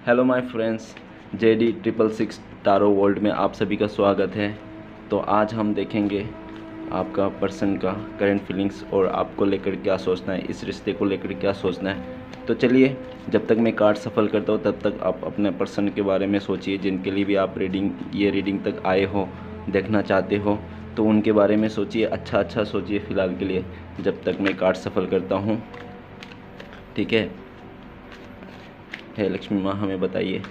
Hello my friends, JD666 tarot world में आप सभी का स्वागत है। तो आज हम देखेंगे आपका पर्सन का करंट फीलिंग्स और आपको लेकर क्या सोचना है, इस रिश्ते को लेकर क्या सोचना है। तो चलिए, जब तक मैं कार्ड सफल करता हूँ तब तक आप अपने पर्सन के बारे में सोचिए, जिनके लिए भी आप रीडिंग तक आए हो, देखना चाहते हो, तो उनके बारे में सोचिए। अच्छा सोचिए फ़िलहाल के लिए, जब तक मैं कार्ड सफल करता हूँ। ठीक है। हे लक्ष्मी माँ, हमें बताइए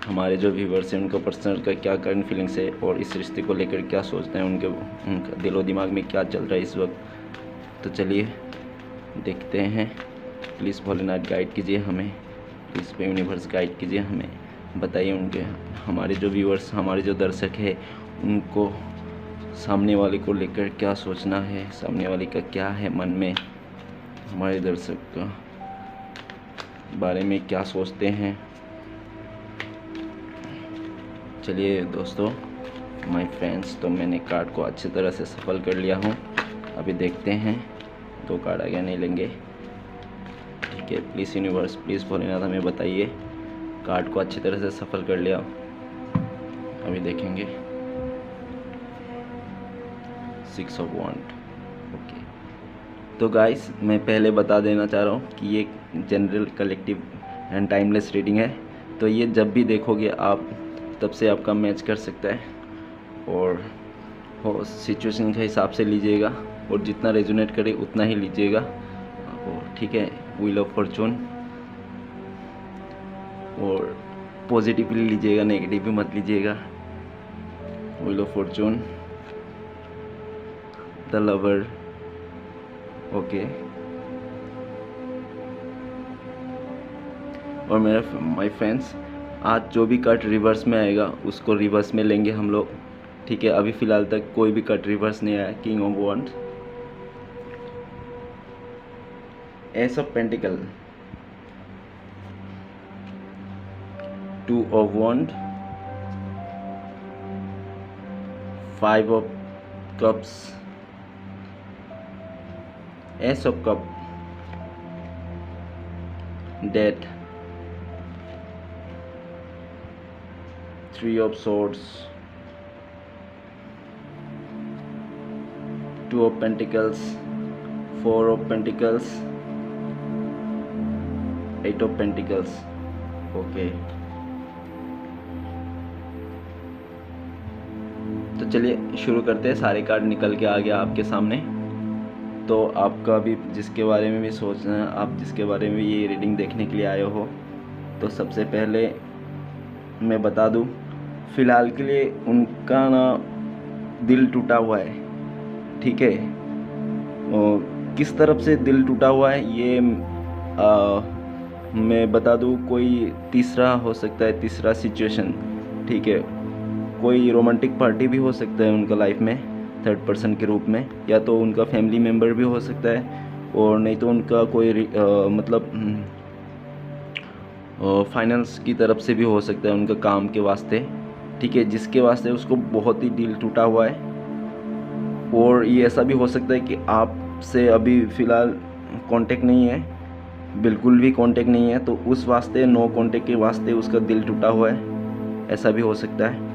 हमारे जो व्यूवर्स हैं उनका पर्सनल का क्या करंट फीलिंग्स है और इस रिश्ते को लेकर क्या सोचते हैं, उनका दिलो दिमाग में क्या चल रहा है इस वक्त। तो चलिए देखते हैं। प्लीज़ भोलेनाथ गाइड कीजिए हमें, प्लीज़ यूनिवर्स गाइड कीजिए हमें। बताइए उनके, हमारे जो व्यूवर्स, हमारे जो दर्शक है, उनको सामने वाले को लेकर क्या सोचना है, सामने वाले का क्या है मन में, हमारे दर्शक का बारे में क्या सोचते हैं। चलिए दोस्तों, माय फ्रेंड्स, तो मैंने कार्ड को अच्छी तरह से सफल कर लिया हूँ। अभी देखते हैं 2 कार्ड आगे नहीं लेंगे। ठीक है, प्लीज़ यूनिवर्स, प्लीज़ भोलेनाथ हमें बताइए। कार्ड को अच्छी तरह से सफल कर लिया, अभी देखेंगे 6 ऑफ वांड। ओके, तो गाइस मैं पहले बता देना चाह रहा हूँ कि ये general, collective and timeless reading है। तो ये जब भी देखोगे आप, तब से आपका मैच कर सकता है और हो सिचुएशन के हिसाब से लीजिएगा, और जितना रेजोनेट करे उतना ही लीजिएगा। और ठीक है, व्हील ऑफ फॉर्चून, और पॉजिटिवली लीजिएगा, नेगेटिव भी मत लीजिएगा। Wheel of Fortune, the lover. Okay, और मेरा माय फ्रेंड्स, आज जो भी कट रिवर्स में आएगा उसको रिवर्स में लेंगे हम लोग। ठीक है, अभी फ़िलहाल तक कोई भी कट रिवर्स नहीं आया। King of wand, ace of pentacle, 2 of wand, 5 of cups, ace of cup, death, 3 of swords, 2 of pentacles, 4 of pentacles, 8 of pentacles। Okay, तो चलिए शुरू करते हैं। सारे कार्ड निकल के आ गया आपके सामने। तो आपका भी जिसके बारे में भी सोचना है, आप जिसके बारे में ये रीडिंग देखने के लिए आए हो, तो सबसे पहले मैं बता दूं, फ़िलहाल के लिए उनका ना दिल टूटा हुआ है। ठीक है, और किस तरफ से दिल टूटा हुआ है ये मैं बता दूं। कोई तीसरा हो सकता है, तीसरा सिचुएशन। ठीक है, कोई रोमांटिक पार्टी भी हो सकता है उनका लाइफ में, थर्ड पर्सन के रूप में, या तो उनका फैमिली मेम्बर भी हो सकता है, और नहीं तो उनका कोई मतलब फाइनेंस की तरफ से भी हो सकता है, उनका काम के वास्ते। ठीक है, जिसके वास्ते उसको बहुत ही दिल टूटा हुआ है। और ये ऐसा भी हो सकता है कि आपसे अभी फ़िलहाल कांटेक्ट नहीं है, बिल्कुल भी कांटेक्ट नहीं है, तो उस वास्ते, नो कांटेक्ट के वास्ते उसका दिल टूटा हुआ है, ऐसा भी हो सकता है।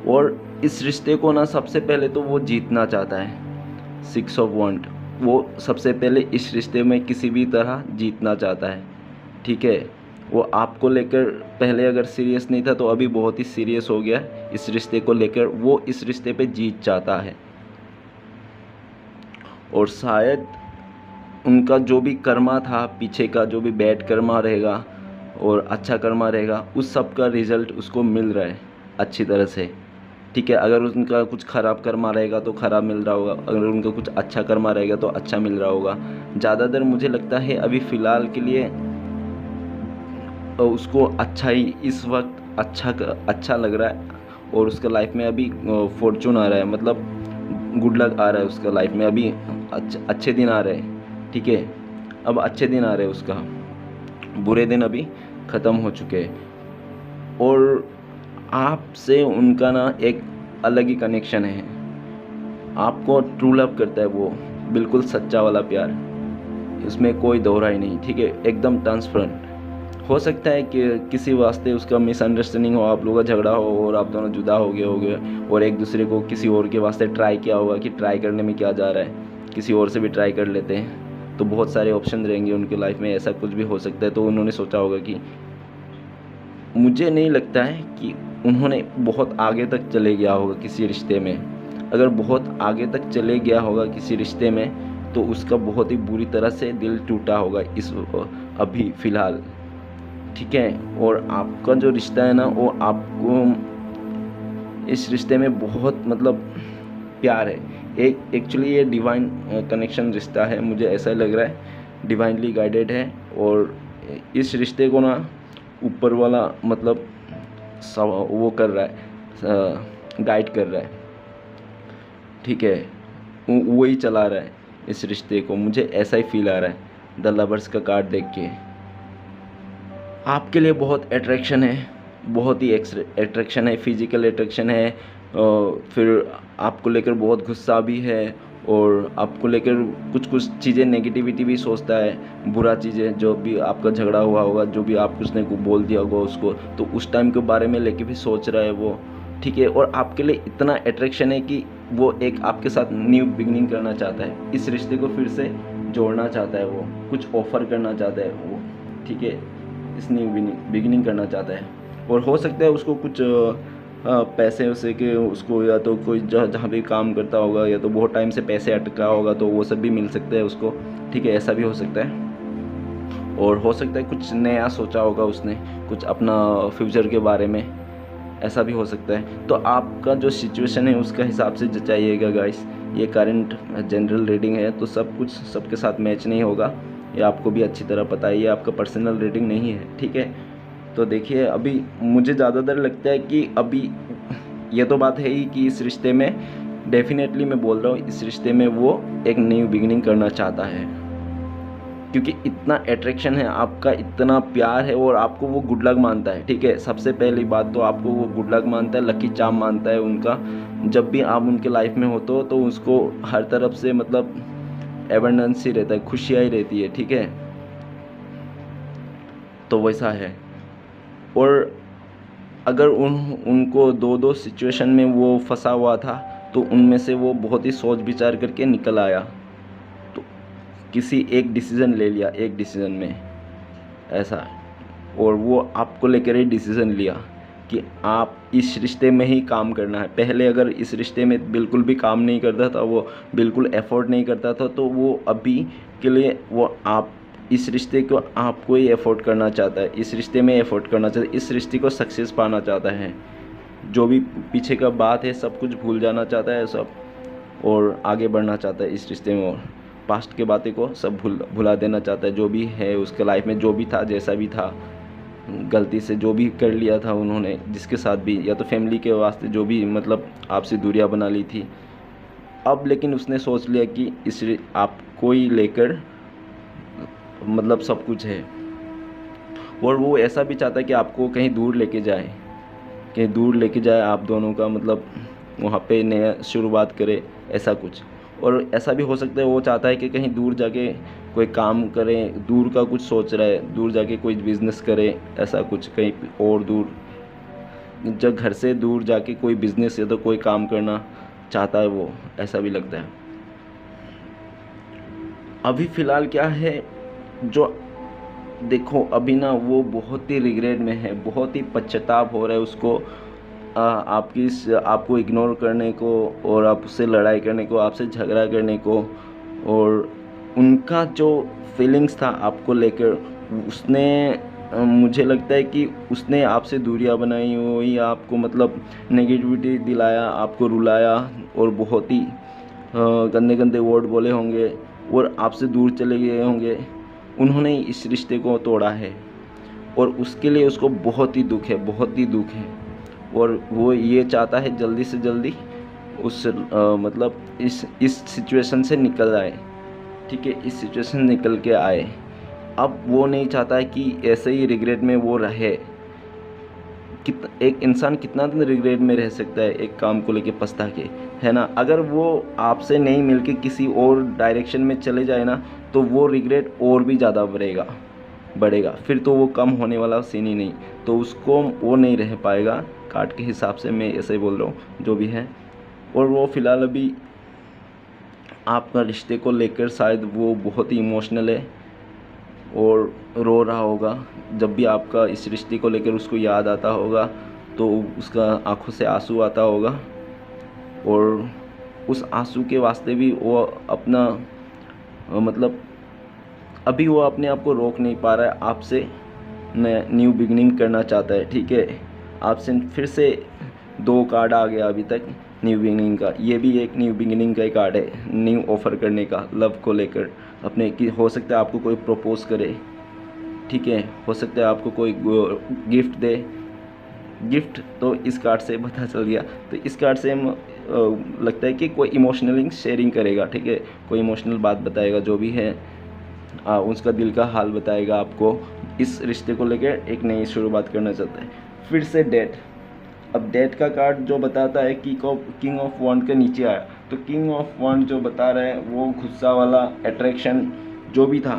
और इस रिश्ते को ना सबसे पहले तो वो जीतना चाहता है। 6 ऑफ वांड, वो सबसे पहले इस रिश्ते में किसी भी तरह जीतना चाहता है। ठीक है, वो आपको लेकर पहले अगर सीरियस नहीं था तो अभी बहुत ही सीरियस हो गया इस रिश्ते को लेकर। वो इस रिश्ते पे जीत चाहता है, और शायद उनका जो भी कर्मा था पीछे का, जो भी बैड कर्मा रहेगा और अच्छा कर्मा रहेगा, उस सब का रिज़ल्ट उसको मिल रहा है अच्छी तरह से। ठीक है, अगर उनका कुछ ख़राब कर्मा रहेगा तो ख़राब मिल रहा होगा, अगर उनका कुछ अच्छा कर्मा रहेगा तो अच्छा मिल रहा होगा। ज़्यादातर मुझे लगता है अभी फ़िलहाल के लिए उसको अच्छा ही इस वक्त अच्छा लग रहा है, और उसका लाइफ में अभी फॉर्चून आ रहा है, मतलब गुड लक आ रहा है उसका लाइफ में अभी। अच्छे दिन आ रहे हैं। ठीक है, अब अच्छे दिन आ रहे हैं, उसका बुरे दिन अभी ख़त्म हो चुके हैं। और आपसे उनका ना एक अलग ही कनेक्शन है। आपको ट्रू लव करता है वो, बिल्कुल सच्चा वाला प्यार, इसमें कोई दोहराई नहीं। ठीक है, एकदम ट्रांसपेरेंट हो सकता है कि किसी वास्ते उसका मिसअंडरस्टैंडिंग हो, आप लोगों का झगड़ा हो और आप दोनों जुदा हो गए और एक दूसरे को किसी और के वास्ते ट्राई किया होगा कि ट्राई करने में क्या जा रहा है, किसी और से भी ट्राई कर लेते हैं। तो बहुत सारे ऑप्शन रहेंगे उनके लाइफ में, ऐसा कुछ भी हो सकता है। तो उन्होंने सोचा होगा कि मुझे नहीं लगता है कि उन्होंने बहुत आगे तक चले गया होगा किसी रिश्ते में। अगर बहुत आगे तक चले गया होगा किसी रिश्ते में तो उसका बहुत ही बुरी तरह से दिल टूटा होगा इस अभी फ़िलहाल, ठीक है। और आपका जो रिश्ता है ना, वो आपको इस रिश्ते में बहुत मतलब प्यार है। एक एक्चुअली ये डिवाइन कनेक्शन रिश्ता है, मुझे ऐसा लग रहा है, डिवाइनली गाइडेड है। और इस रिश्ते को ना ऊपर वाला मतलब वो कर रहा है, गाइड कर रहा है, ठीक है। वो ही चला रहा है इस रिश्ते को, मुझे ऐसा ही फील आ रहा है द लवर्स का कार्ड देख के। आपके लिए बहुत अट्रैक्शन है, बहुत ही अट्रैक्शन है, फिजिकल अट्रैक्शन है, फिर आपको लेकर बहुत गुस्सा भी है और आपको लेकर कुछ चीज़ें नेगेटिविटी भी सोचता है, बुरा चीज़ें, जो भी आपका झगड़ा हुआ होगा, जो भी आप उसने को बोल दिया होगा उसको, तो उस टाइम के बारे में लेके भी सोच रहा है वो, ठीक है। और आपके लिए इतना अट्रैक्शन है कि वो एक आपके साथ न्यू बिगनिंग करना चाहता है, इस रिश्ते को फिर से जोड़ना चाहता है, वो कुछ ऑफ़र करना चाहता है वो, ठीक है, इस न्यू बिगनिंग करना चाहता है। और हो सकता है उसको कुछ पैसे वैसे के उसको, या तो कोई जहाँ भी काम करता होगा, या तो बहुत टाइम से पैसे अटका होगा तो वो सब भी मिल सकता है उसको, ठीक है, ऐसा भी हो सकता है। और हो सकता है कुछ नया सोचा होगा उसने, कुछ अपना फ्यूचर के बारे में, ऐसा भी हो सकता है। तो आपका जो सिचुएशन है उसका हिसाब से जचाइएगा गाइस। ये करंट जनरल रीडिंग है, तो सब कुछ सबके साथ मैच नहीं होगा, ये आपको भी अच्छी तरह पता है, ये आपका पर्सनल रीडिंग नहीं है, ठीक है। तो देखिए, अभी मुझे ज़्यादातर लगता है कि अभी ये तो बात है ही कि इस रिश्ते में डेफिनेटली, मैं बोल रहा हूँ, इस रिश्ते में वो एक न्यू बिगिनिंग करना चाहता है, क्योंकि इतना अट्रैक्शन है, आपका इतना प्यार है और आपको वो गुड लक मानता है, ठीक है। सबसे पहली बात तो आपको वो गुड लक मानता है, लकी चार्म मानता है उनका। जब भी आप उनके लाइफ में हो तो उसको हर तरफ से मतलब एबंडेंस ही रहता है, खुशियाँ ही रहती है, ठीक है। तो वैसा है। और अगर उनको दो सिचुएशन में वो फंसा हुआ था, तो उनमें से वो बहुत ही सोच विचार करके निकल आया, तो किसी एक डिसीज़न ले लिया, एक डिसीज़न में ऐसा। और वो आपको लेकर ही डिसीज़न लिया कि आप इस रिश्ते में ही काम करना है। पहले अगर इस रिश्ते में बिल्कुल भी काम नहीं करता था, वो बिल्कुल एफर्ट नहीं करता था, तो वो अभी के लिए वो आप इस रिश्ते को आपको ही एफर्ट करना चाहता है, इस रिश्ते में एफर्ट करना चाहता है, इस रिश्ते को सक्सेस पाना चाहता है। जो भी पीछे का बात है सब कुछ भूल जाना चाहता है सब, और आगे बढ़ना चाहता है इस रिश्ते में, और पास्ट के बातें को सब भुला देना चाहता है। जो भी है उसके लाइफ में, जो भी था, जैसा भी था, गलती से जो भी कर लिया था उन्होंने, जिसके साथ भी, या तो फैमिली के वास्ते जो भी मतलब आपसे दूरियां बना ली थी, अब लेकिन उसने सोच लिया कि इस आपको ही लेकर मतलब सब कुछ है। और वो ऐसा भी चाहता है कि आपको कहीं दूर लेके जाए, कहीं दूर लेके जाए, आप दोनों का मतलब वहाँ पे नया शुरुआत करे, ऐसा कुछ। और ऐसा भी हो सकता है वो चाहता है कि कहीं दूर जाके कोई काम करे, दूर का कुछ सोच रहा है, दूर जाके कोई बिज़नेस करे, ऐसा कुछ कहीं और दूर, जब घर से दूर जाके कोई बिज़नेस या तो कोई काम करना चाहता है वो, ऐसा भी लगता है। अभी फ़िलहाल क्या है, जो देखो अभी ना वो बहुत ही रिग्रेट में है, बहुत ही पश्चाताप हो रहा है उसको आपको इग्नोर करने को, और आपसे लड़ाई करने को, आपसे झगड़ा करने को। और उनका जो फीलिंग्स था आपको लेकर, उसने मुझे लगता है कि उसने आपसे दूरियां बनाई हुई, आपको मतलब नेगेटिविटी दिलाया, आपको रुलाया, और बहुत ही गंदे गंदे वर्ड बोले होंगे, और आपसे दूर चले गए होंगे। उन्होंने इस रिश्ते को तोड़ा है, और उसके लिए उसको बहुत ही दुख है, बहुत ही दुख है। और वो ये चाहता है जल्दी से जल्दी उस मतलब इस सिचुएशन से निकल आए, ठीक है, इस सिचुएशन निकल के आए। अब वो नहीं चाहता है कि ऐसे ही रिग्रेट में वो रहे। एक इंसान कितना दिन रिग्रेट में रह सकता है एक काम को लेके पछता के, है ना। अगर वो आपसे नहीं मिलके किसी और डायरेक्शन में चले जाए ना, तो वो रिग्रेट और भी ज़्यादा बढ़ेगा, बढ़ेगा, फिर तो वो कम होने वाला सीन ही नहीं, तो उसको वो नहीं रह पाएगा कार्ड के हिसाब से, मैं ऐसे ही बोल रहा हूँ जो भी है। और वो फ़िलहाल अभी आपका रिश्ते को लेकर शायद वो बहुत ही इमोशनल है और रो रहा होगा। जब भी आपका इस रिश्ते को लेकर उसको याद आता होगा तो उसका आंखों से आंसू आता होगा, और उस आंसू के वास्ते भी वो अपना मतलब अभी वो अपने आप को रोक नहीं पा रहा है, आपसे न्यू बिगनिंग करना चाहता है। ठीक है, आपसे फिर से 2 कार्ड आ गया अभी तक न्यू बिगिनिंग का, ये भी एक न्यू बिगिनिंग का ही कार्ड है, न्यू ऑफ़र करने का लव को लेकर अपने की। हो सकता है आपको कोई प्रपोज करे, ठीक है, हो सकता है आपको कोई गिफ्ट दे। गिफ्ट तो इस कार्ड से पता चल गया, तो इस कार्ड से हम लगता है कि कोई इमोशनल शेयरिंग करेगा। ठीक है, कोई इमोशनल बात बताएगा, जो भी है उसका दिल का हाल बताएगा आपको। इस रिश्ते को लेकर एक नई शुरुआत करना चाहता है। फिर से डेथ। अब डेथ का कार्ड जो बताता है कि किंग ऑफ वॉन्ड के नीचे आया, तो किंग ऑफ वॉन्ड जो बता रहे हैं वो गुस्सा वाला अट्रैक्शन जो भी था।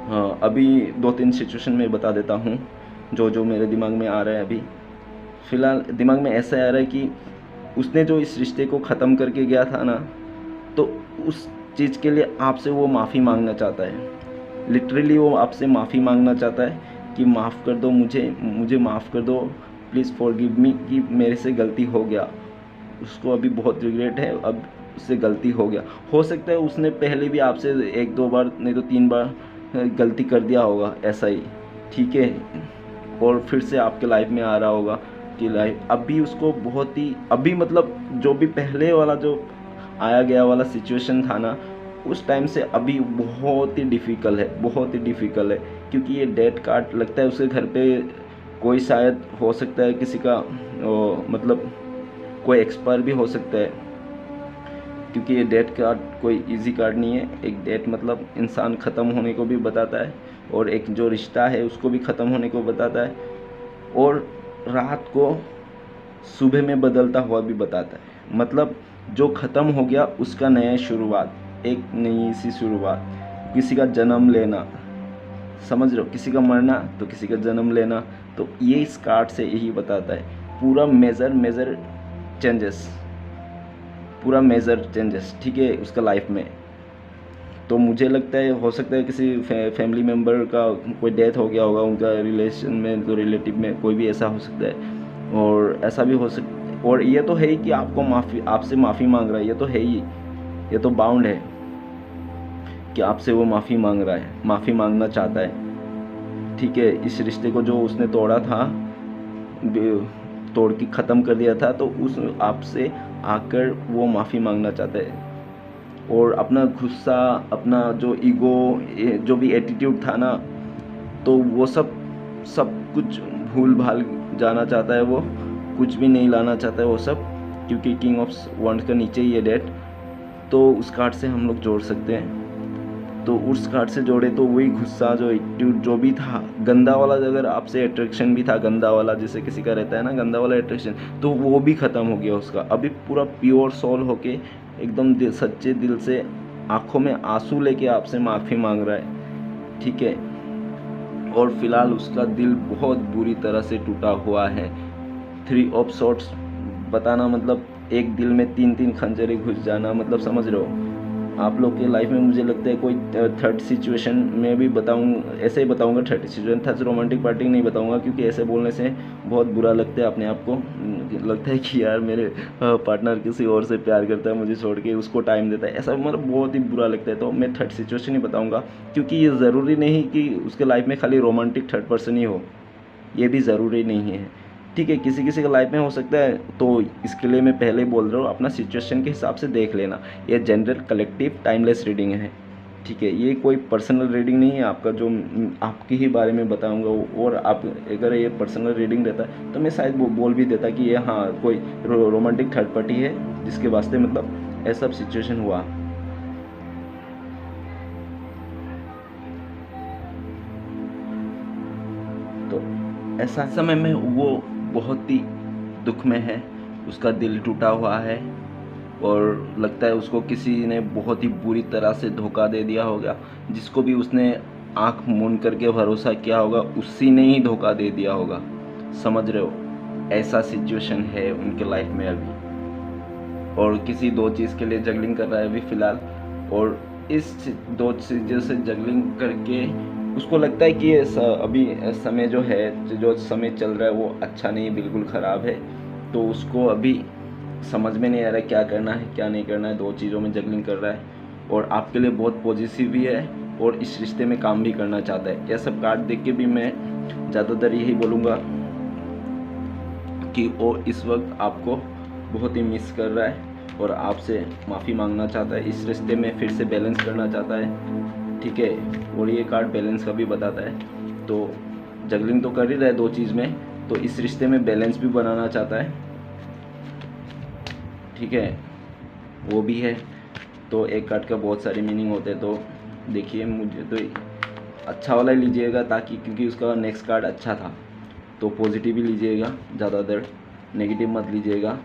हाँ, अभी 2-3 सिचुएशन में बता देता हूँ जो मेरे दिमाग में आ रहा है। अभी फ़िलहाल दिमाग में ऐसा आ रहा है कि उसने जो इस रिश्ते को ख़त्म करके गया था ना, तो उस चीज़ के लिए आपसे वो माफ़ी मांगना चाहता है। लिटरली वो आपसे माफ़ी मांगना चाहता है कि माफ़ कर दो, मुझे माफ़ कर दो, प्लीज़ फॉरगिव मी, कि मेरे से गलती हो गया। उसको अभी बहुत रिग्रेट है, अब उससे गलती हो गया। हो सकता है उसने पहले भी आपसे 1-2 बार नहीं तो 3 बार गलती कर दिया होगा ऐसा ही, ठीक है, और फिर से आपके लाइफ में आ रहा होगा कि लाइफ अभी उसको बहुत ही अभी मतलब जो भी पहले वाला जो आया गया वाला सिचुएशन था ना, उस टाइम से अभी बहुत ही डिफ़िकल्ट है, बहुत ही डिफ़िकल्ट है। क्योंकि ये डेथ कार्ड लगता है उसके घर पे कोई शायद हो सकता है किसी का मतलब कोई एक्सपायर भी हो सकता है, क्योंकि ये डेथ कार्ड कोई इजी कार्ड नहीं है। एक डेथ मतलब इंसान ख़त्म होने को भी बताता है, और एक जो रिश्ता है उसको भी ख़त्म होने को बताता है, और रात को सुबह में बदलता हुआ भी बताता है। मतलब जो ख़त्म हो गया उसका नया शुरुआत, एक नई सी शुरुआत, किसी का जन्म लेना, समझ रहे हो, किसी का मरना तो किसी का जन्म लेना, तो ये इस कार्ड से यही बताता है। पूरा मेजर चेंजेस, पूरा मेजर चेंजेस, ठीक है, उसका लाइफ में। तो मुझे लगता है हो सकता है किसी फैमिली मेम्बर का कोई डेथ हो गया होगा, उनका रिलेशन में तो रिलेटिव में कोई भी ऐसा हो सकता है, और ऐसा भी हो सकता है। और ये तो है ही कि आपसे माफ़ी मांग रहा है, ये तो है ही, ये तो बाउंड है कि आपसे वो माफ़ी मांग रहा है, माफ़ी मांगना चाहता है। ठीक है, इस रिश्ते को जो उसने तोड़ा था, तोड़ के ख़त्म कर दिया था, तो उस आपसे आकर वो माफ़ी मांगना चाहता है, और अपना गुस्सा, अपना जो ईगो, जो भी एटीट्यूड था ना, तो वो सब कुछ भूल भाल जाना चाहता है। वो कुछ भी नहीं लाना चाहता है वो सब, क्योंकि किंग ऑफ वॉन्ड्स का नीचे ही है डेथ। तो उस कार्ड से हम लोग जोड़ सकते हैं, तो उस कार्ड से जोड़े तो वही गुस्सा, जो एटीट्यूड जो भी था गंदा वाला, अगर आपसे अट्रैक्शन भी था गंदा वाला, जैसे किसी का रहता है ना गंदा वाला अट्रैक्शन, तो वो भी ख़त्म हो गया उसका। अभी पूरा प्योर सोल होके एकदम सच्चे दिल से आंखों में आंसू लेके आपसे माफ़ी मांग रहा है। ठीक है, और फिलहाल उसका दिल बहुत बुरी तरह से टूटा हुआ है। 3 ऑफ सॉर्ट्स बताना मतलब एक दिल में 3-3 खंजरें घुस जाना, मतलब समझ रहे हो। आप लोग के लाइफ में मुझे लगता है कोई थर्ड सिचुएशन में भी ऐसे ही बताऊंगा, थर्ड सिचुएशन था, रोमांटिक पार्टी नहीं बताऊंगा, क्योंकि ऐसे बोलने से बहुत बुरा लगता है अपने आप को। लगता है कि यार मेरे पार्टनर किसी और से प्यार करता है, मुझे छोड़ के उसको टाइम देता है, ऐसा मतलब बहुत ही बुरा लगता है। तो मैं थर्ड सिचुएशन ही बताऊँगा, क्योंकि ये ज़रूरी नहीं कि उसके लाइफ में खाली रोमांटिक थर्ड पर्सन ही हो, ये भी ज़रूरी नहीं है। ठीक है, किसी किसी का लाइफ में हो सकता है, तो इसके लिए मैं पहले ही बोल रहा हूँ, अपना सिचुएशन के हिसाब से देख लेना। ये जनरल कलेक्टिव टाइमलेस रीडिंग है, ठीक है, ये कोई पर्सनल रीडिंग नहीं है आपका, जो आपके ही बारे में बताऊंगा। और आप अगर ये पर्सनल रीडिंग रहता तो मैं शायद वो बोल भी देता कि ये हाँ कोई रोमांटिक थर्ड पार्टी है जिसके वास्ते मतलब ऐसा सिचुएशन हुआ। तो ऐसा समय में वो बहुत ही दुख में है, उसका दिल टूटा हुआ है, और लगता है उसको किसी ने बहुत ही बुरी तरह से धोखा दे दिया होगा। जिसको भी उसने आंख मूंद करके भरोसा किया होगा उसी ने ही धोखा दे दिया होगा। समझ रहे हो, ऐसा सिचुएशन है उनके लाइफ में अभी। और किसी दो चीज़ के लिए जगलिंग कर रहा है अभी फ़िलहाल, और इस दो चीज़ों से जगलिंग करके उसको लगता है कि ये अभी समय जो है, जो समय चल रहा है वो अच्छा नहीं, बिल्कुल ख़राब है। तो उसको अभी समझ में नहीं आ रहा है क्या करना है क्या नहीं करना है, दो चीज़ों में जगलिंग कर रहा है। और आपके लिए बहुत पॉजिटिव भी है और इस रिश्ते में काम भी करना चाहता है। यह सब कार्ड देख के भी मैं ज़्यादातर यही बोलूँगा कि वो इस वक्त आपको बहुत ही मिस कर रहा है और आपसे माफ़ी मांगना चाहता है, इस रिश्ते में फिर से बैलेंस करना चाहता है। ठीक है, और ये कार्ड बैलेंस का भी बताता है। तो जगलिंग तो कर ही रहा है दो चीज़ में, तो इस रिश्ते में बैलेंस भी बनाना चाहता है। ठीक है, वो भी है। तो एक कार्ड का बहुत सारे मीनिंग होते हैं, तो देखिए मुझे तो अच्छा वाला लीजिएगा, ताकि क्योंकि उसका नेक्स्ट कार्ड अच्छा था, तो पॉजिटिव ही लीजिएगा, ज़्यादातर नेगेटिव मत लीजिएगा।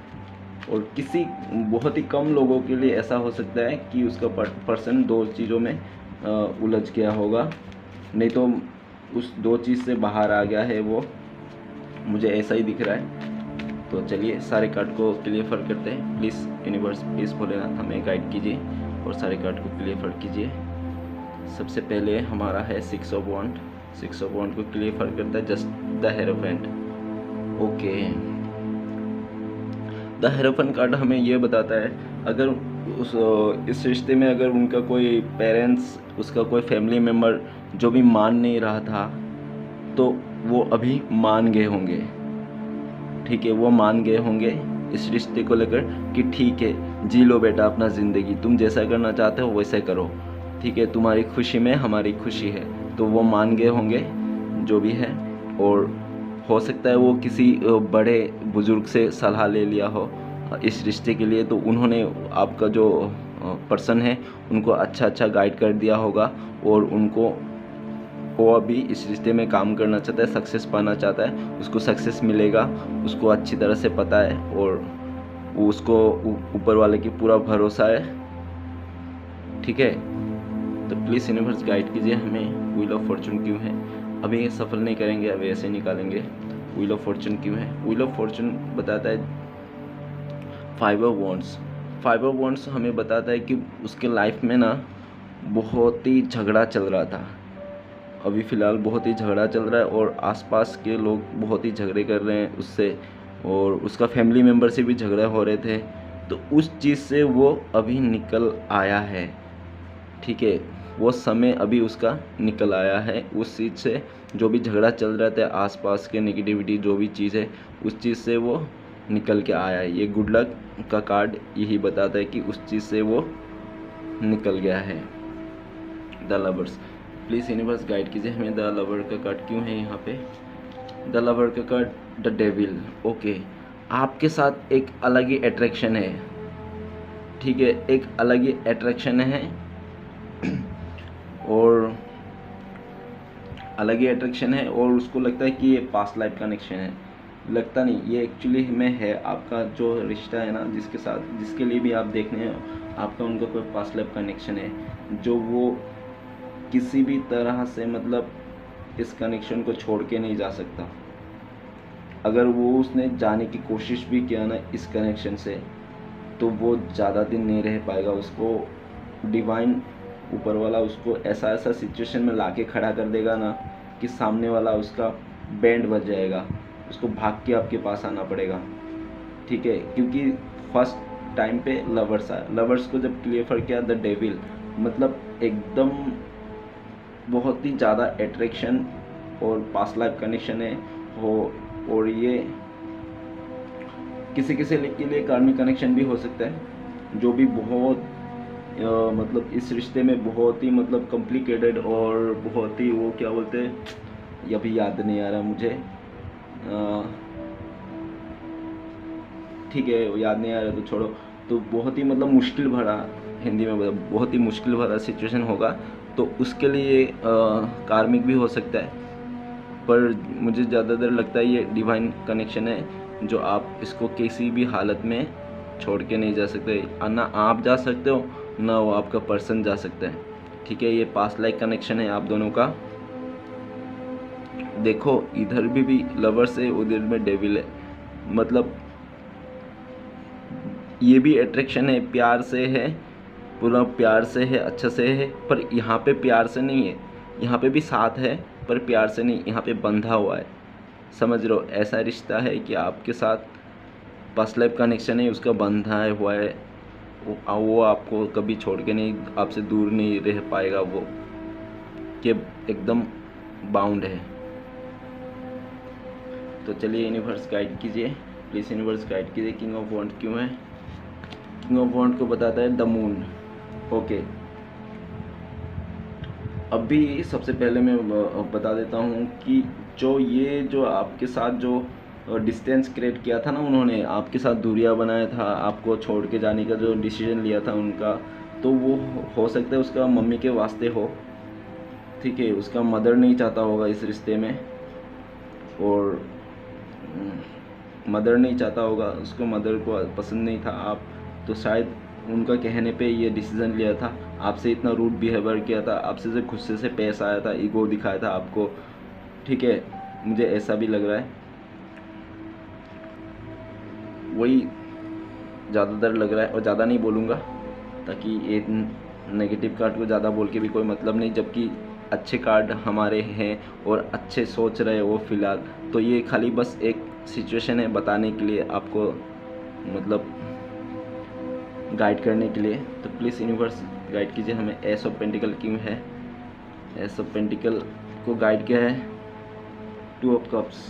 और किसी बहुत ही कम लोगों के लिए ऐसा हो सकता है कि उसका पर्सन दो चीज़ों में उलझ गया होगा, नहीं तो उस दो चीज़ से बाहर आ गया है वो, मुझे ऐसा ही दिख रहा है। तो चलिए सारे कार्ड को क्लियर करते हैं। प्लीज़ यूनिवर्स, प्लीज़ भोलेनाथ हमें गाइड कीजिए और सारे कार्ड को क्लियर कीजिए। सबसे पहले हमारा है 6 ऑफ वॉन्ड। 6 ऑफ वॉन्ड को क्लियर करता है just the hierophant. Okay, the hierophant card हमें ये बताता है अगर इस रिश्ते में अगर उनका कोई पेरेंट्स, उसका कोई फैमिली मेम्बर जो भी मान नहीं रहा था, तो वो अभी मान गए होंगे। ठीक है, वो मान गए होंगे इस रिश्ते को लेकर कि ठीक है, जी लो बेटा अपना ज़िंदगी, तुम जैसा करना चाहते हो वैसे करो। ठीक है, तुम्हारी खुशी में हमारी खुशी है। तो वो मान गए होंगे जो भी है। और हो सकता है वो किसी बड़े बुज़ुर्ग से सलाह ले लिया हो इस रिश्ते के लिए, तो उन्होंने आपका जो पर्सन है उनको अच्छा गाइड कर दिया होगा। और उनको वो अभी इस रिश्ते में काम करना चाहता है, सक्सेस पाना चाहता है, उसको सक्सेस मिलेगा, उसको अच्छी तरह से पता है और उसको ऊपर वाले की पूरा भरोसा है। ठीक है, तो प्लीज़ यूनिवर्स गाइड कीजिए हमें व्हील ऑफ फॉर्चून क्यों है। अभी सफल नहीं करेंगे, अभी ऐसे निकालेंगे व्हील ऑफ फॉर्चून क्यों है। व्हील ऑफ फॉर्चून बताता है 5 ऑफ वॉन्ड्स। 5 ऑफ वॉन्ड्स हमें बताता है कि उसके लाइफ में ना बहुत ही झगड़ा चल रहा था, अभी फ़िलहाल बहुत ही झगड़ा चल रहा है और आसपास के लोग बहुत ही झगड़े कर रहे हैं उससे, और उसका फैमिली मेम्बर से भी झगड़ा हो रहे थे। तो उस चीज़ से वो अभी निकल आया है। ठीक है, वो समय अभी उसका निकल आया है उस चीज़ से, जो भी झगड़ा चल रहा था आसपास के नेगेटिविटी जो भी चीज़ है उस चीज़ से वो निकल के आया है। ये गुड लक का कार्ड यही बताता है कि उस चीज़ से वो निकल गया है। The lovers, please universe guide कीजिए हमें द लवर का कार्ड क्यों है यहाँ पे। द लवर का कार्ड द डेविल। ओके, आपके साथ एक अलग ही अट्रैक्शन है। ठीक है, एक अलग ही अट्रैक्शन है और अलग ही अट्रैक्शन है, और उसको लगता है कि ये पास्ट लाइफ कनेक्शन है। लगता नहीं, ये एक्चुअली में है। आपका जो रिश्ता है ना, जिसके साथ जिसके लिए भी आप देख रहे हैं, आपका उनका कोई पास्ट लाइफ कनेक्शन है, जो वो किसी भी तरह से मतलब इस कनेक्शन को छोड़ के नहीं जा सकता। अगर वो उसने जाने की कोशिश भी किया ना इस कनेक्शन से, तो वो ज़्यादा दिन नहीं रह पाएगा। उसको डिवाइन ऊपर वाला उसको ऐसा सिचुएशन में लाके खड़ा कर देगा ना कि सामने वाला उसका बैंड बज जाएगा, उसको भाग के आपके पास आना पड़ेगा। ठीक है, क्योंकि फर्स्ट टाइम पे लवर्स आया, लवर्स को जब क्लियर किया द डेविल, मतलब एकदम बहुत ही ज़्यादा अट्रैक्शन और पास्ट लाइफ कनेक्शन है हो। और ये किसी किसी के लिए कार्मिक कनेक्शन भी हो सकता है, जो भी बहुत मतलब इस रिश्ते में बहुत ही मतलब कॉम्प्लिकेटेड और बहुत ही वो क्या बोलते हैं, ये अभी याद नहीं आ रहा मुझे। ठीक है, याद नहीं आ रहा तो छोड़ो। तो बहुत ही मतलब मुश्किल भरा, हिंदी में बहुत ही मुश्किल भरा सिचुएशन होगा, तो उसके लिए कार्मिक भी हो सकता है। पर मुझे ज़्यादातर लगता है ये डिवाइन कनेक्शन है, जो आप इसको किसी भी हालत में छोड़ के नहीं जा सकते। ना आप जा सकते हो, ना वो आपका पर्सन जा सकता है। ठीक है, ये पास्ट लाइफ कनेक्शन है आप दोनों का। देखो इधर भी लवर्स है, उधर में डेविल है, मतलब ये भी अट्रैक्शन है, प्यार से है, पूरा प्यार से है, अच्छा से है, पर यहाँ पे प्यार से नहीं है, यहाँ पे भी साथ है पर प्यार से नहीं, यहाँ पे बंधा हुआ है। समझ रहे हो, ऐसा रिश्ता है कि आपके साथ पास्ट लाइफ कनेक्शन है, उसका बंधा हुआ है, वो आपको कभी छोड़ के नहीं, आपसे दूर नहीं रह पाएगा, वो कि एकदम बाउंड है। तो चलिए यूनिवर्स गाइड कीजिए, प्लीज़ यूनिवर्स गाइड कीजिए, किंग ऑफ वॉन्ड क्यों है? किंग ऑफ वॉन्ड को बताता है द मून। ओके, अभी सबसे पहले मैं बता देता हूँ कि जो आपके साथ जो डिस्टेंस क्रिएट किया था ना, उन्होंने आपके साथ दूरियां बनाया था, आपको छोड़ के जाने का जो डिसीजन लिया था उनका, तो वो हो सकता है उसका मम्मी के वास्ते हो, ठीक है, उसका मदर नहीं चाहता होगा इस रिश्ते में, और मदर नहीं चाहता होगा, उसको मदर को पसंद नहीं था आप, तो शायद उनका कहने पे ये डिसीज़न लिया था, आपसे इतना रूड बिहेवियर किया था, आपसे से गुस्से से पेश आया था, ईगो दिखाया था आपको, ठीक है, मुझे ऐसा भी लग रहा है, वही ज़्यादातर लग रहा है। और ज़्यादा नहीं बोलूँगा ताकि एक नेगेटिव कार्ड को ज़्यादा बोल के भी कोई मतलब नहीं, जबकि अच्छे कार्ड हमारे हैं और अच्छे सोच रहे हो फ़िलहाल, तो ये खाली बस एक सिचुएशन है बताने के लिए आपको, मतलब गाइड करने के लिए। तो प्लीज़ यूनिवर्स गाइड कीजिए हमें, एस ऑफ पेंटिकल क्यों है? एस ऑफ पेंटिकल को गाइड किया है two of cups.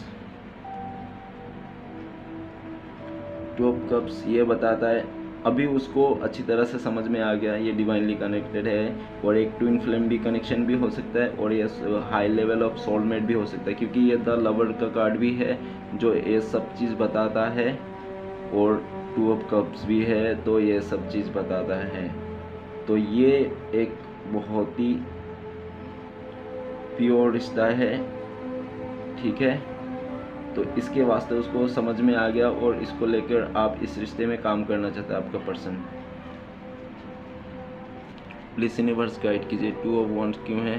Two of cups ये बताता है अभी उसको अच्छी तरह से समझ में आ गया, ये डिवाइनली कनेक्टेड है, और एक ट्विन फ्लेम भी कनेक्शन भी हो सकता है, और ये हाई लेवल ऑफ सोलमेट भी हो सकता है, क्योंकि ये द लवर का कार्ड भी है जो ये सब चीज़ बताता है, और टू ऑफ कप्स भी है तो ये सब चीज़ बताता है। तो ये एक बहुत ही प्योर रिश्ता है, ठीक है, तो इसके वास्ते उसको समझ में आ गया, और इसको लेकर आप इस रिश्ते में काम करना चाहता है आपका पर्सन। प्लीज यूनिवर्स गाइड कीजिए, टू ऑफ वॉन्ड्स क्यों है?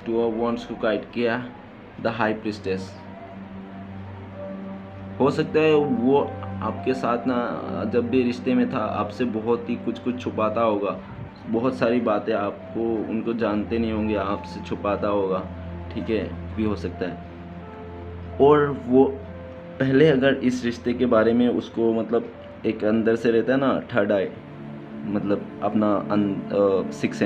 टू ऑफ वॉन्ड्स को गाइड किया द हाई प्रीस्टेस। हो सकता है वो आपके साथ ना जब भी रिश्ते में था आपसे बहुत ही कुछ छुपाता होगा, बहुत सारी बातें आपको उनको जानते नहीं होंगे, आपसे छुपाता होगा, ठीक है, भी हो सकता है। और वो पहले अगर इस रिश्ते के बारे में उसको मतलब एक अंदर से रहता है ना थर्ड आई, मतलब अपना सिक्स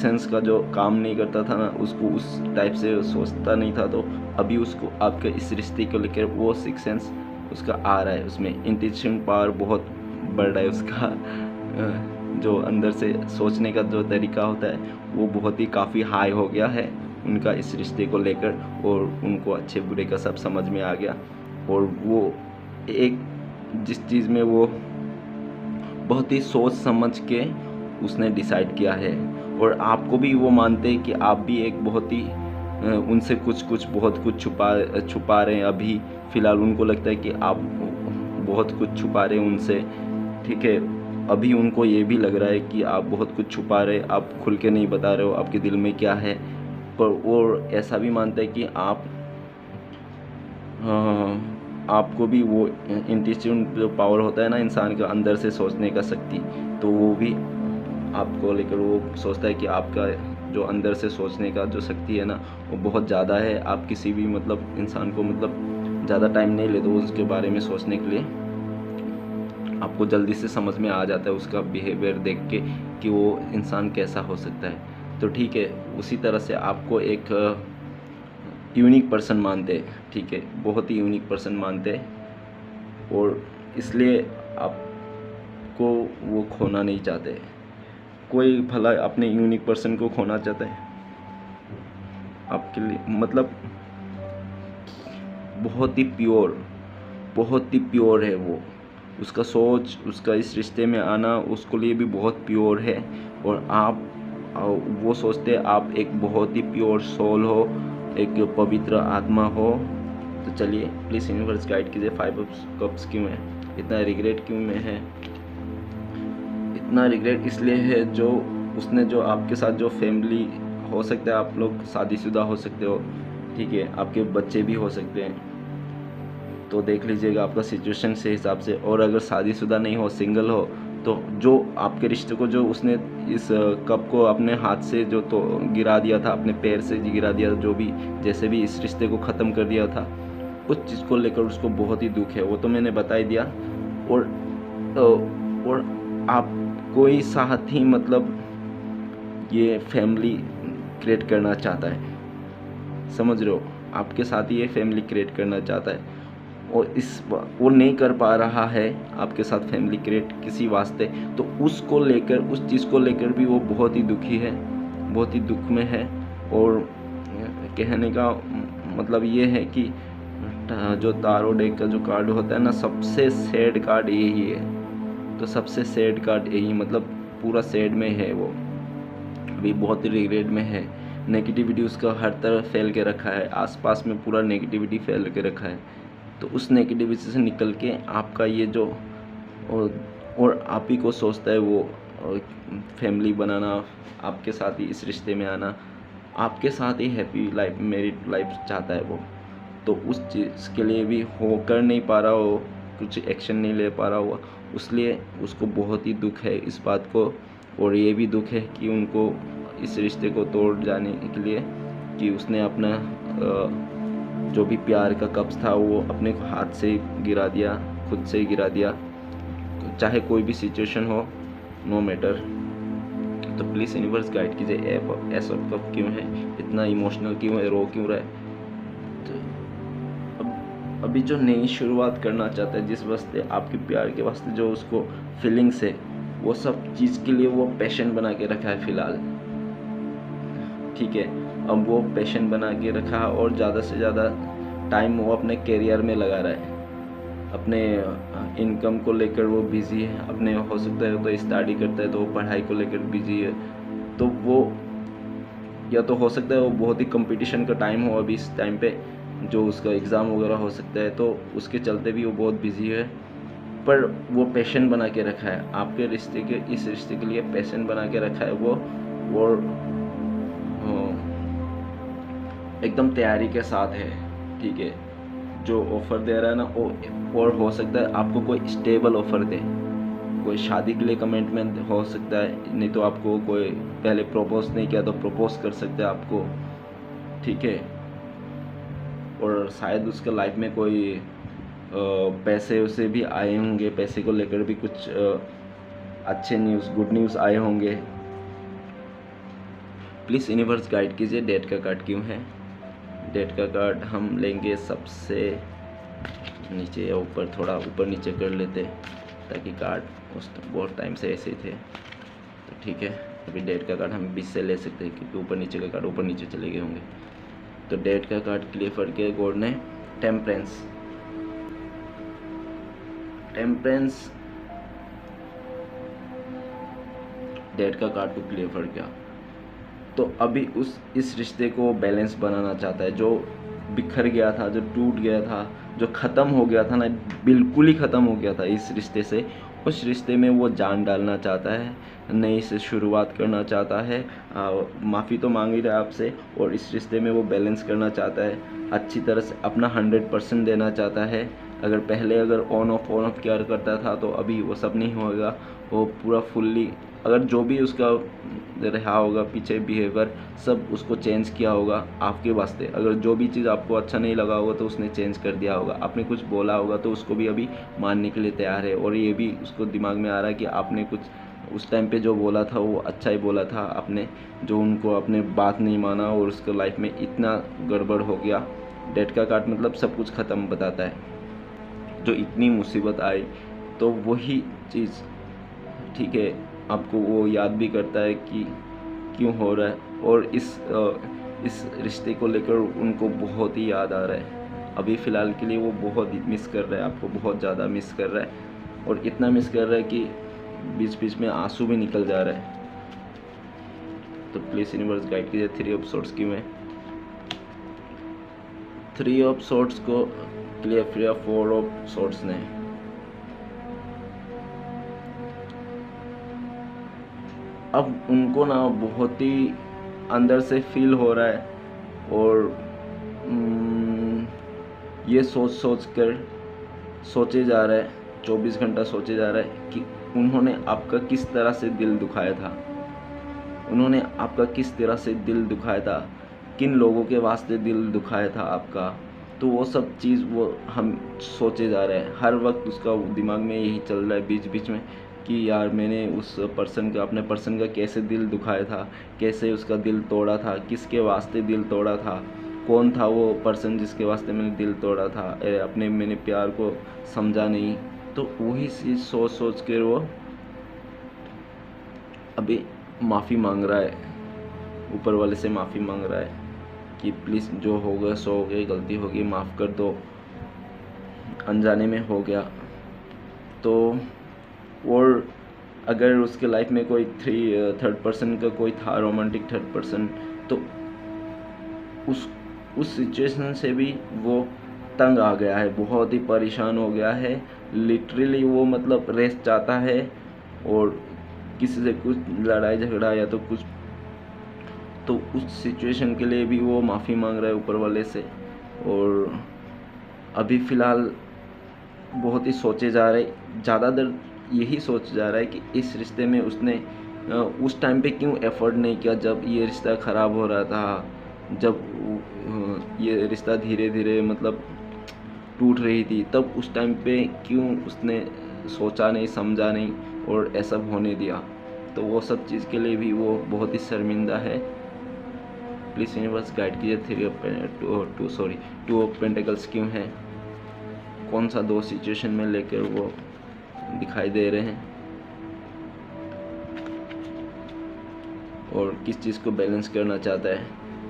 सेंस का जो काम नहीं करता था ना, उसको उस टाइप से सोचता नहीं था, तो अभी उसको आपके इस रिश्ते को लेकर वो सिक्स सेंस उसका आ रहा है, उसमें इंट्यूशन पावर बहुत बढ़ रहा है, उसका जो अंदर से सोचने का जो तरीका होता है वो बहुत ही काफ़ी हाई हो गया है उनका इस रिश्ते को लेकर, और उनको अच्छे बुरे का सब समझ में आ गया, और वो एक जिस चीज़ में वो बहुत ही सोच समझ के उसने डिसाइड किया है, और आपको भी वो मानते हैं कि आप भी एक बहुत ही उनसे बहुत कुछ छुपा रहे हैं, अभी फ़िलहाल उनको लगता है कि आप बहुत कुछ छुपा रहे हैं उनसे, ठीक है, अभी उनको ये भी लग रहा है कि आप बहुत कुछ छुपा रहे, आप खुल के नहीं बता रहे हो आपके दिल में क्या है, पर वो ऐसा भी मानता है कि आपको भी वो इंट्यूशन जो पावर होता है ना इंसान का अंदर से सोचने का शक्ति, तो वो भी आपको लेकर वो सोचता है कि आपका जो अंदर से सोचने का जो शक्ति है ना वो बहुत ज़्यादा है, आप किसी भी मतलब इंसान को मतलब ज़्यादा टाइम नहीं लेते हो उसके बारे में सोचने के लिए, आपको जल्दी से समझ में आ जाता है उसका बिहेवियर देख के कि वो इंसान कैसा हो सकता है। तो ठीक है, उसी तरह से आपको एक यूनिक पर्सन मानते, ठीक है, बहुत ही यूनिक पर्सन मानते, और इसलिए आपको वो खोना नहीं चाहते। कोई भला अपने यूनिक पर्सन को खोना चाहता है आपके लिए, मतलब बहुत ही प्योर है वो, उसका सोच, उसका इस रिश्ते में आना उसको लिए भी बहुत प्योर है, और आप वो सोचते आप एक बहुत ही प्योर सोल हो, एक पवित्र आत्मा हो। तो चलिए प्लीज़ यूनिवर्स गाइड कीजिए, 5 ऑफ कप्स क्यों है? इतना रिग्रेट क्यों में है? इतना रिग्रेट इसलिए है जो उसने जो आपके साथ जो फैमिली, हो सकता है आप लोग शादीशुदा हो सकते हो, ठीक है, आपके बच्चे भी हो सकते हैं, तो देख लीजिएगा आपका सिचुएशन से हिसाब से। और अगर शादीशुदा नहीं हो, सिंगल हो, तो जो आपके रिश्ते को जो उसने इस कप को अपने हाथ से जो तो गिरा दिया था, अपने पैर से गिरा दिया, जो भी जैसे भी इस रिश्ते को ख़त्म कर दिया था, उस चीज़ को लेकर उसको बहुत ही दुख है, वो तो मैंने बता ही दिया। और आप कोई साथ ही मतलब ये फैमिली क्रिएट करना चाहता है, समझ रहे हो, आपके साथ ही ये फैमिली क्रिएट करना चाहता है, और वो नहीं कर पा रहा है आपके साथ फैमिली क्रिएट किसी वास्ते, तो उसको लेकर, उस चीज़ को लेकर भी वो बहुत ही दुखी है, बहुत ही दुख में है। और कहने का मतलब ये है कि जो तारो डेक का जो कार्ड होता है ना, सबसे सैड कार्ड यही है, तो सबसे सैड कार्ड यही, मतलब पूरा सैड में है वो, अभी बहुत ही रिग्रेट में है। नेगेटिविटी उसका हर तरफ फैल के रखा है, आसपास में पूरा नेगेटिविटी फैल के रखा है। तो उस नेगेटिविटी से निकल के आपका ये जो और आप ही को सोचता है वो फैमिली बनाना, आपके साथ ही इस रिश्ते में आना, आपके साथ ही हैप्पी लाइफ, मैरिड लाइफ चाहता है वो। तो उस चीज़ के लिए भी हो कर नहीं पा रहा हो, कुछ एक्शन नहीं ले पा रहा हुआ, इसलिए उसको बहुत ही दुख है इस बात को। और ये भी दुख है कि उनको इस रिश्ते को तोड़ जाने के लिए कि उसने अपना जो भी प्यार का कप्स था वो अपने हाथ से गिरा दिया, खुद से ही गिरा दिया, चाहे कोई भी सिचुएशन हो, नो मैटर। तो प्लीज़ यूनिवर्स गाइड कीजिए, ऐसा कब क्यों है, इतना इमोशनल क्यों है, रो क्यों रहा है। तो अभी जो नई शुरुआत करना चाहता है, जिस वास्ते आपके प्यार के वास्ते जो उसको फीलिंग्स है, वो सब चीज़ के लिए वो पैशन बना के रखा है फ़िलहाल, ठीक है। अब वो पैशन बना के रखा और ज़्यादा से ज़्यादा टाइम वो अपने करियर में लगा रहा है, अपने इनकम को लेकर वो बिज़ी है, अपने हो सकता है तो स्टडी करता है तो वो पढ़ाई को लेकर बिज़ी है। तो वो या तो हो सकता है वो बहुत ही कंपटीशन का टाइम हो अभी इस टाइम पे, जो उसका एग्ज़ाम वगैरह हो सकता है, तो उसके चलते भी वो बहुत बिज़ी है। पर वो पैशन बना के रखा है आपके रिश्ते के, इस रिश्ते के लिए पैशन बना के रखा है वो, और एकदम तैयारी के साथ है, ठीक है। जो ऑफ़र दे रहा है ना वो, और हो सकता है आपको कोई स्टेबल ऑफ़र दे, कोई शादी के लिए कमिटमेंट हो सकता है, नहीं तो आपको कोई पहले प्रपोज नहीं किया तो प्रपोज कर सकता है आपको, ठीक है। और शायद उसके लाइफ में कोई पैसे उसे भी आए होंगे, पैसे को लेकर भी कुछ अच्छे न्यूज़, गुड न्यूज़ आए होंगे। प्लीज़ यूनिवर्स गाइड कीजिए, डेट का कार्ड क्यों है। डेट का कार्ड हम लेंगे सबसे नीचे या ऊपर, थोड़ा ऊपर नीचे कर लेते ताकि कार्ड उस बहुत टाइम से ऐसे ही थे, तो ठीक है। अभी डेट का कार्ड हम 20 से ले सकते हैं क्योंकि ऊपर नीचे का कार्ड ऊपर नीचे चले गए होंगे। तो डेट का कार्ड क्लियर के गॉड ने टेम्परेंस, टेम्परेंस डेट का कार्ड को क्लियर किया। तो अभी इस रिश्ते को बैलेंस बनाना चाहता है, जो बिखर गया था, जो टूट गया था, जो ख़त्म हो गया था ना, बिल्कुल ही ख़त्म हो गया था इस रिश्ते से, उस रिश्ते में वो जान डालना चाहता है, नई से शुरुआत करना चाहता है। माफ़ी तो मांग ही रहा है आपसे, और इस रिश्ते में वो बैलेंस करना चाहता है, अच्छी तरह से अपना 100% देना चाहता है। अगर पहले ऑन ऑफ केयर करता था तो अभी वो सब नहीं होगा, वो पूरा फुल्ली, अगर जो भी उसका रहा होगा पीछे बिहेवियर, सब उसको चेंज किया होगा आपके वास्ते। अगर जो भी चीज़ आपको अच्छा नहीं लगा होगा तो उसने चेंज कर दिया होगा, आपने कुछ बोला होगा तो उसको भी अभी मानने के लिए तैयार है। और ये भी उसको दिमाग में आ रहा है कि आपने कुछ उस टाइम पे जो बोला था वो अच्छा ही बोला था, आपने जो उनको अपने बात नहीं माना और उसके लाइफ में इतना गड़बड़ हो गया। डेट का कार्ड मतलब सब कुछ ख़त्म बताता है, जो इतनी मुसीबत आई तो वही चीज़, ठीक है, आपको वो याद भी करता है कि क्यों हो रहा है। और इस रिश्ते को लेकर उनको बहुत ही याद आ रहा है अभी फ़िलहाल के लिए, वो बहुत मिस कर रहा है, आपको बहुत ज़्यादा मिस कर रहा है, और इतना मिस कर रहा है कि बीच बीच में आंसू भी निकल जा रहा है। तो प्लीज़ यूनिवर्स गाइड कीजिए 3 ऑफ सोर्ट्स की में 3 ऑफ सोर्ट्स को क्लियर किया 4 ऑफ सोर्ट्स ने। अब उनको ना बहुत ही अंदर से फील हो रहा है, और ये सोचे जा रहा है, 24 घंटा सोचे जा रहा है कि उन्होंने आपका किस तरह से दिल दुखाया था, उन्होंने आपका किस तरह से दिल दुखाया था, किन लोगों के वास्ते दिल दुखाया था आपका। तो वो सब चीज़ वो हम सोचे जा रहे हैं, हर वक्त उसका दिमाग में यही चल रहा है बीच बीच में कि यार मैंने उस अपने पर्सन का कैसे दिल दुखाया था, कैसे उसका दिल तोड़ा था, किसके वास्ते दिल तोड़ा था, कौन था वो पर्सन जिसके वास्ते मैंने दिल तोड़ा था, मैंने प्यार को समझा नहीं। तो वही चीज़ सोच कर वो अभी माफ़ी मांग रहा है, ऊपर वाले से माफ़ी मांग रहा है कि प्लीज़ जो हो गया सो हो गया, गलती होगी माफ़ कर दो, अनजाने में हो गया। तो और अगर उसके लाइफ में कोई थर्ड पर्सन का कोई था, रोमांटिक थर्ड पर्सन, तो उस सिचुएशन से भी वो तंग आ गया है, बहुत ही परेशान हो गया है। लिटरली वो मतलब रेस्ट चाहता है, और किसी से कुछ लड़ाई झगड़ा या तो कुछ, तो उस सिचुएशन के लिए भी वो माफ़ी मांग रहा है ऊपर वाले से। और अभी फ़िलहाल बहुत ही सोचे जा रहे, ज़्यादातर यही सोच जा रहा है कि इस रिश्ते में उसने उस टाइम पे क्यों एफर्ट नहीं किया जब ये रिश्ता ख़राब हो रहा था, जब ये रिश्ता धीरे धीरे मतलब टूट रही थी, तब उस टाइम पे क्यों उसने सोचा नहीं, समझा नहीं और ऐसा होने दिया। तो वो सब चीज़ के लिए भी वो बहुत ही शर्मिंदा है। प्लीज़ यूनिवर्स गाइड कीजिए, टू ऑफ पेंटिकल्स क्यों है, कौन सा दो सिचुएशन में लेकर वो दिखाई दे रहे हैं, और किस चीज़ को बैलेंस करना चाहता है।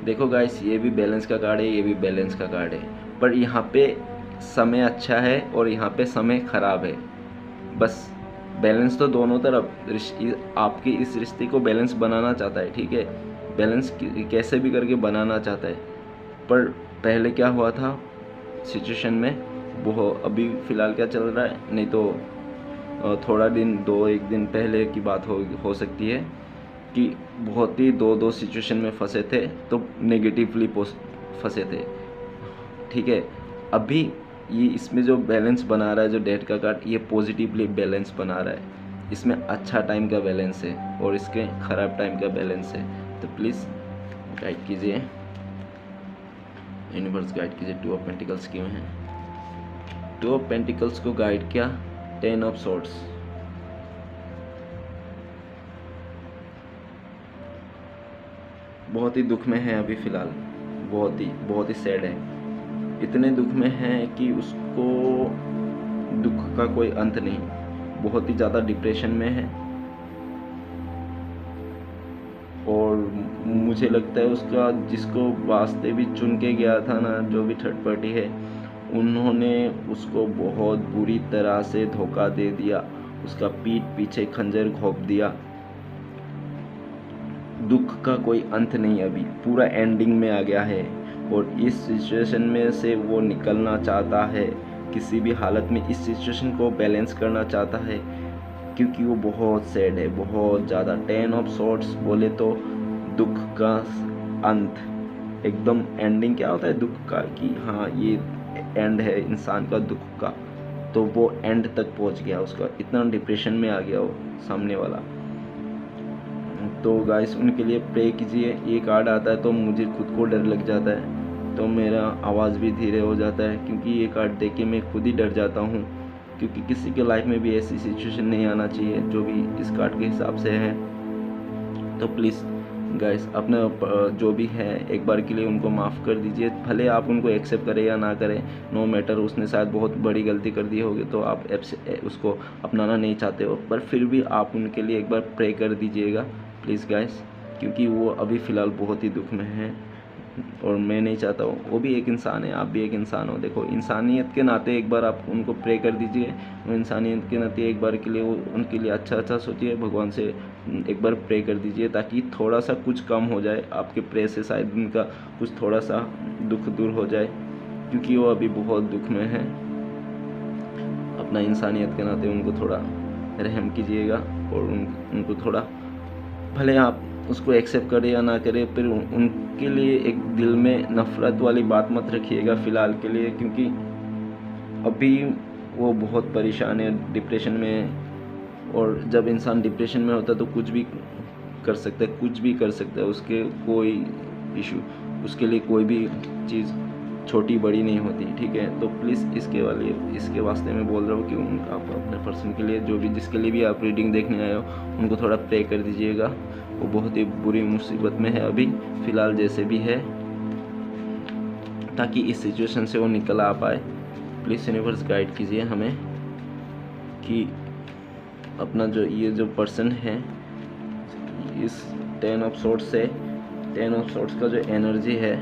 देखो गाइस, ये भी बैलेंस का कार्ड है, ये भी बैलेंस का कार्ड है, पर यहाँ पे समय अच्छा है और यहाँ पे समय ख़राब है। बस बैलेंस तो दोनों तरफ आपके इस रिश्ते को बैलेंस बनाना चाहता है, ठीक है, बैलेंस कैसे भी करके बनाना चाहता है। पर पहले क्या हुआ था सिचुएशन में, वो अभी फ़िलहाल क्या चल रहा है, नहीं तो थोड़ा दिन, एक दिन पहले की बात हो सकती है कि बहुत ही दो सिचुएशन में फंसे थे, तो नेगेटिवली फंसे थे, ठीक है। अभी ये इसमें जो बैलेंस बना रहा है, जो डेट का कार्ड, ये पॉजिटिवली बैलेंस बना रहा है। इसमें अच्छा टाइम का बैलेंस है और इसके ख़राब टाइम का बैलेंस है। तो प्लीज़ गाइड कीजिए, यूनिवर्स गाइड कीजिए, टू ऑफ पेंटिकल्स क्यों है। टू ऑफ पेंटिकल्स को गाइड किया 10 ऑफ सॉर्ड्स। बहुत ही दुख में है अभी फ़िलहाल, बहुत ही सैड है, इतने दुख में है कि उसको दुख का कोई अंत नहीं, बहुत ही ज़्यादा डिप्रेशन में है। और मुझे लगता है उसका जिसको वास्ते भी चुन के गया था ना, जो भी थर्ड पार्टी है, उन्होंने उसको बहुत बुरी तरह से धोखा दे दिया, उसका पीठ पीछे खंजर घोंप दिया। दुख का कोई अंत नहीं, अभी पूरा एंडिंग में आ गया है, और इस सिचुएशन में से वो निकलना चाहता है, किसी भी हालत में इस सिचुएशन को बैलेंस करना चाहता है, क्योंकि वो बहुत सैड है, बहुत ज़्यादा। 10 ऑफ सॉर्ड्स बोले तो दुख का अंत, एकदम एंडिंग क्या होता है दुख का, कि हाँ ये एंड है इंसान का दुख का, तो वो एंड तक पहुंच गया, उसका इतना डिप्रेशन में आ गया वो सामने वाला। तो गाइस उनके लिए प्रे कीजिए। ये कार्ड आता है तो मुझे खुद को डर लग जाता है, तो मेरा आवाज़ भी धीरे हो जाता है, क्योंकि ये कार्ड देख के मैं खुद ही डर जाता हूँ, क्योंकि किसी के लाइफ में भी ऐसी सिचुएशन नहीं आना चाहिए जो भी इस कार्ड के हिसाब से है। तो प्लीज़ गाइस अपने जो भी है एक बार के लिए उनको माफ़ कर दीजिए, भले आप उनको एक्सेप्ट करें या ना करें, नो मैटर, उसने शायद बहुत बड़ी गलती कर दी होगी तो आप उसको अपनाना नहीं चाहते हो, पर फिर भी आप उनके लिए एक बार प्रे कर दीजिएगा प्लीज़ गाइस, क्योंकि वो अभी फ़िलहाल बहुत ही दुख में है, और मैं नहीं चाहता हूँ, वो भी एक इंसान है, आप भी एक इंसान हो। देखो इंसानियत के नाते एक बार आप उनको प्रे कर दीजिए, वो इंसानियत के नाते एक बार के लिए वो उनके लिए अच्छा सोचिए, भगवान से एक बार प्रे कर दीजिए, ताकि थोड़ा सा कुछ कम हो जाए, आपके प्रे से शायद उनका कुछ थोड़ा सा दुख दूर हो जाए, क्योंकि वो अभी बहुत दुख में है। अपना इंसानियत के नाते उनको थोड़ा रहम कीजिएगा और उनको थोड़ा भले आप उसको एक्सेप्ट करें या ना करें, फिर उनके लिए एक दिल में नफ़रत वाली बात मत रखिएगा फ़िलहाल के लिए, क्योंकि अभी वो बहुत परेशान है, डिप्रेशन में है। और जब इंसान डिप्रेशन में होता है तो कुछ भी कर सकता है, कुछ भी कर सकता है, उसके कोई इशू, उसके लिए कोई भी चीज़ छोटी बड़ी नहीं होती, ठीक है। तो प्लीज़ इसके वास्ते मैं बोल रहा हूँ कि आप अपने पर्सन के लिए, जो भी जिसके लिए भी आप रीडिंग देखने आए हो, उनको थोड़ा प्रे कर दीजिएगा। वो बहुत ही बुरी मुसीबत में है अभी फ़िलहाल जैसे भी है, ताकि इस सिचुएशन से वो निकल आ पाए। प्लीज़ यूनिवर्स गाइड कीजिए हमें कि अपना जो पर्सन है, इस 10 ऑफ सोर्ट्स का जो एनर्जी है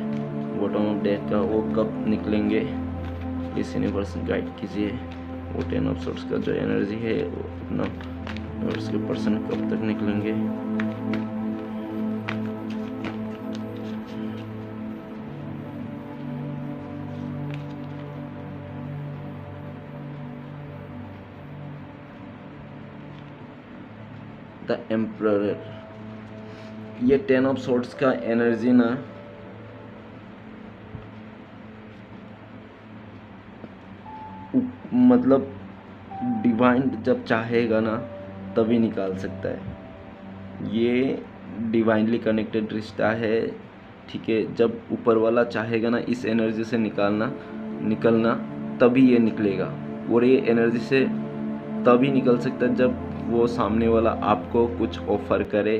बॉटम ऑफ डेक का, वो कब निकलेंगे। प्लीज़ यूनिवर्स गाइड कीजिए वो 10 ऑफ सोर्ट्स का जो एनर्जी है वो अपना उसके पर्सन कब तक निकलेंगे। द एम्परर, ये 10 ऑफ सोर्ट्स का एनर्जी ना मतलब डिवाइन जब चाहेगा ना तभी निकाल सकता है। ये डिवाइनली कनेक्टेड रिश्ता है, ठीक है। जब ऊपर वाला चाहेगा ना इस एनर्जी से निकलना तभी ये निकलेगा। और ये एनर्जी से तभी निकल सकता है जब वो सामने वाला आपको कुछ ऑफर करे